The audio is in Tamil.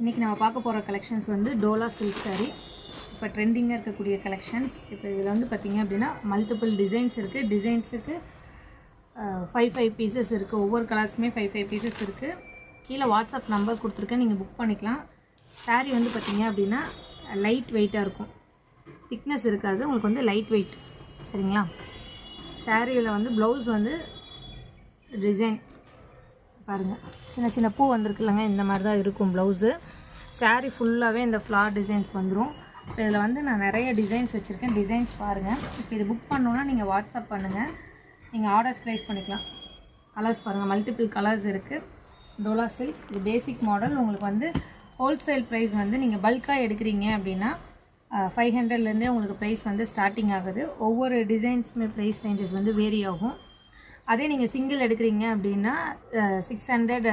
இன்றைக்கி நம்ம பார்க்க போகிற கலெக்ஷன்ஸ் வந்து டோலா சில்க் சாரீ. இப்போ ட்ரெண்டிங்காக இருக்கக்கூடிய கலெக்ஷன்ஸ். இப்போ இதில் வந்து பார்த்திங்க அப்படின்னா மல்டிபிள் டிசைன்ஸ் இருக்குது. டிசைன்ஸுக்கு 5 பீசஸ் இருக்குது. ஒவ்வொரு கலர்ஸுமே 5 பீசஸ் இருக்குது. கீழே வாட்ஸ்அப் நம்பர் கொடுத்துருக்கேன், நீங்கள் புக் பண்ணிக்கலாம். சாரீ வந்து பார்த்திங்க அப்படின்னா லைட் வெயிட்டாக இருக்கும், திக்னஸ் இருக்காது, உங்களுக்கு வந்து லைட் வெயிட். சரிங்களா? சாரியில் வந்து ப்ளவுஸ் வந்து டிசைன் பாருங்கள், சின்ன சின்ன பூ வந்திருக்குல்லங்க, இந்த மாதிரி தான் இருக்கும் ப்ளவுஸு. சாரீ ஃபுல்லாகவே இந்த ஃப்ளார் டிசைன்ஸ் வந்துடும். இப்போ இதில் வந்து நான் நிறைய டிசைன்ஸ் வச்சுருக்கேன். டிசைன்ஸ் பாருங்கள். இப்போ இது புக் பண்ணோன்னா நீங்கள் வாட்ஸ்அப் பண்ணுங்கள், நீங்கள் ஆர்டர்ஸ் ப்ளேஸ் பண்ணிக்கலாம். கலர்ஸ் பாருங்கள், மல்டிபிள் கலர்ஸ் இருக்குது. டோலா சில்க் இது பேசிக் மாடல். உங்களுக்கு வந்து ஹோல்சேல் ப்ரைஸ் வந்து நீங்கள் பல்காக எடுக்கிறீங்க அப்படின்னா 500லேருந்தே உங்களுக்கு ப்ரைஸ் வந்து ஸ்டார்டிங் ஆகுது. ஒவ்வொரு டிசைன்ஸுமே ப்ரைஸ் ரேஞ்சஸ் வந்து வேரி ஆகும். அதே நீங்கள் சிங்கிள் எடுக்கிறீங்க அப்படின்னா 600